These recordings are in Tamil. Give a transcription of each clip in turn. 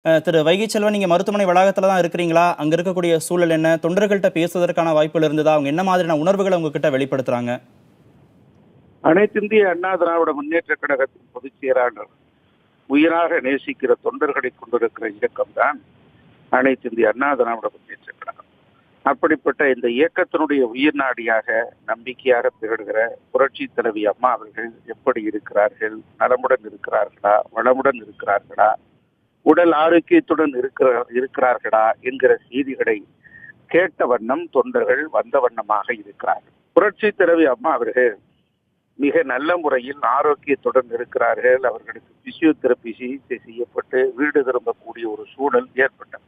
திரு வைகை செல்வன், நீங்க மருத்துவமனை வளாகத்துல தான் இருக்கிறீங்களா? அங்க இருக்கக்கூடிய சூழல் என்ன? தொண்டர்கள்ட்ட பேசுவதற்கான வாய்ப்புகள் இருந்ததா? அவங்க என்ன மாதிரியான உணர்வுகள உங்ககிட்ட வெளிப்படுத்துறாங்க? அனைத்திந்திய அண்ணா திராவிட முன்னேற்ற கழகத்தின் பொதுச் செயலாளர் உயிராக நேசிக்கிற தொண்டர்களை கொண்டிருக்கிற இயக்கம் தான் அனைத்து இந்திய அண்ணா திராவிட முன்னேற்ற கழகம். அப்படிப்பட்ட இந்த இயக்கத்தினுடைய உயிர் நாடியாக, நம்பிக்கையாக திகழ்கிற புரட்சி தலைவி அம்மா அவர்கள் எப்படி இருக்கிறார்கள்? நலமுடன் இருக்கிறார்களா? வளமுடன் இருக்கிறார்களா? உடல் ஆரோக்கியத்துடன் இருக்கிறார்களா என்கிற செய்திகளை கேட்ட வண்ணம் தொண்டர்கள் வந்த வண்ணமாக இருக்கிறார்கள். புரட்சி தலைவி அம்மா அவர்கள் மிக நல்ல முறையில் ஆரோக்கியத்துடன் இருக்கிறார்கள். அவர்களுக்கு பிசியோதெரபி சிகிச்சை செய்யப்பட்டு வீடு திரும்பக்கூடிய ஒரு சூழல் ஏற்பட்டது.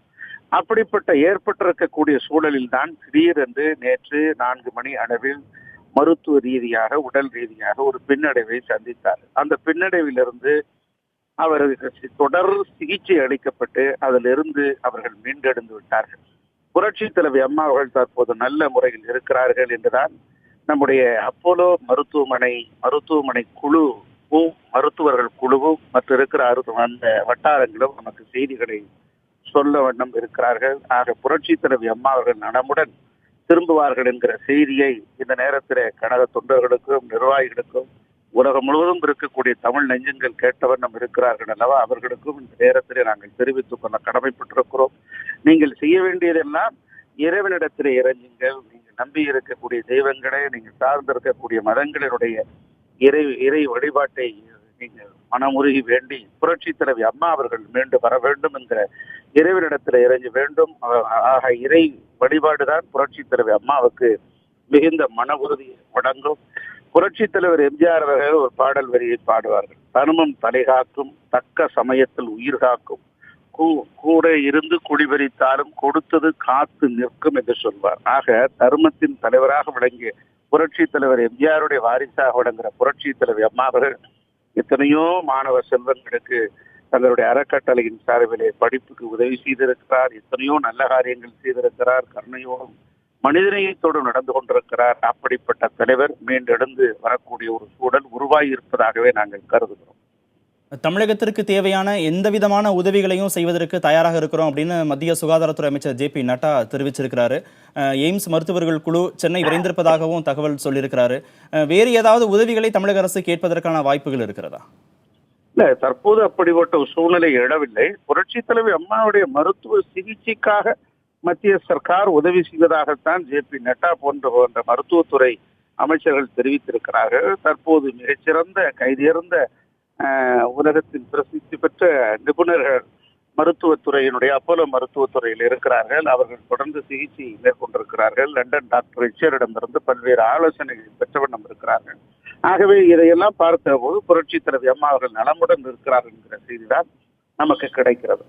அப்படிப்பட்ட ஏற்பட்டிருக்கக்கூடிய சூழலில் தான் திடீரென்று நேற்று 4 மணி அளவில் மருத்துவ ரீதியாக, உடல் ரீதியாக ஒரு பின்னடைவை சந்தித்தார். அந்த பின்னடைவிலிருந்து அவர்களுக்கு தொடர் சிகிச்சை அளிக்கப்பட்டு அதிலிருந்து அவர்கள் மீண்டெழுந்து விட்டார்கள். புரட்சி தலைவி அம்மா அவர்கள் தற்போது நல்ல முறையில் இருக்கிறார்கள் என்றுதான் நம்முடைய அப்போலோ மருத்துவமனை குழு, மருத்துவர்கள் குழுவும் மற்ற இருக்கிற அந்த வட்டாரங்களும் நமக்கு செய்திகளை சொல்ல வண்ணம் இருக்கிறார்கள். ஆக புரட்சி தலைவி அம்மா அவர்கள் நலமுடன் திரும்புவார்கள் என்கிற செய்தியை இந்த நேரத்தில் கழக தொண்டர்களுக்கும் நிர்வாகிகளுக்கும் உலகம் முழுவதும் இருக்கக்கூடிய தமிழ் நெஞ்சங்கள் கேட்ட வண்ணம் இருக்கிறார்கள் அல்லவா, அவர்களுக்கும் இந்த நேரத்திலே நாங்கள் தெரிவித்துக் கொள்ள கடமைப்பட்டிருக்கிறோம். நீங்கள் செய்ய வேண்டியதெல்லாம் இறைவனிடத்திலே இறைஞ்சுங்கள். நீங்கள் நம்பி இருக்கக்கூடிய தெய்வங்களே, நீங்கள் சார்ந்திருக்கக்கூடிய மதங்களினுடைய இறை வழிபாட்டை நீங்கள் மனமுருகி வேண்டி புரட்சி தலைவி அம்மா அவர்கள் மீண்டு வர வேண்டும் என்கிற இறைவனிடத்தில் இறைஞ்ச வேண்டும். ஆக இறை வழிபாடுதான் புரட்சி தலைவி அம்மாவுக்கு மிகுந்த மன உறுதியை வழங்கும். புரட்சி தலைவர் எம்ஜிஆர் அவர்கள் ஒரு பாடல் வரியை பாடுவார்கள். தர்மம் தலைகாக்கும், தக்க சமயத்தில் உயிர் காக்கும், கூட இருந்து குடிபறித்தாலும் கொடுத்தது காத்து நிற்கும் என்று சொல்வார். ஆக தர்மத்தின் தலைவராக விளங்கிய புரட்சி தலைவர் எம்ஜிஆருடைய வாரிசாக விளங்குகிற புரட்சி தலைவி அம்மா அவர்கள் எத்தனையோ மாணவ செல்வங்களுக்கு தங்களுடைய அறக்கட்டளையின் சார்பிலே படிப்புக்கு உதவி செய்திருக்கிறார். எத்தனையோ நல்ல காரியங்கள் செய்திருக்கிறார். கருணையோடும் மனிதநேயத்தோடு நடந்து கொண்டிருக்கிறார். அப்படிப்பட்ட தலைவர் மீண்டெழுந்து வரக்கூடிய ஒரு சூழல் உருவாகி இருப்பதாகவே நாங்கள் கருதுகிறோம். தமிழகத்திற்கு தேவையான எந்த விதமான உதவிகளையும் செய்வதற்கு தயாராக இருக்கிறோம் அப்படின்னு மத்திய சுகாதாரத்துறை அமைச்சர் ஜே.பி. நட்டா தெரிவிச்சிருக்கிறாரு. எய்ம்ஸ் மருத்துவர்கள் குழு சென்னை விரைந்திருப்பதாகவும் தகவல் சொல்லியிருக்கிறாரு. வேறு ஏதாவது உதவிகளை தமிழக அரசு கேட்பதற்கான வாய்ப்புகள் இருக்கிறதா? இல்ல, தற்போது அப்படிப்பட்ட ஒரு சூழ்நிலை எழவில்லை. புரட்சி தலைவி அம்மாவுடைய மருத்துவ சிகிச்சைக்காக மத்திய சர்க்கார் உதவி செய்வதாகத்தான் ஜே.பி. நட்டா போன்ற மருத்துவத்துறை அமைச்சர்கள் தெரிவித்திருக்கிறார்கள். தற்போது மிகச்சிறந்த கைதேர்ந்த உலகத்தின் பிரசித்தி பெற்ற நிபுணர்கள் மருத்துவத்துறையினுடைய அப்போலோ மருத்துவத்துறையில் இருக்கிறார்கள். அவர்கள் தொடர்ந்து சிகிச்சை மேற்கொண்டிருக்கிறார்கள். லண்டன் டாக்டர் ரிச்சர்டிடமிருந்து பல்வேறு ஆலோசனைகள் பெற்ற வண்ணம் இருக்கிறார்கள். ஆகவே இதையெல்லாம் பார்க்கிற போது புரட்சி தலைவி அம்மா அவர்கள் நலமுடன் இருக்கிறார்கள் என்கிற செய்திதான் நமக்கு கிடைக்கிறது.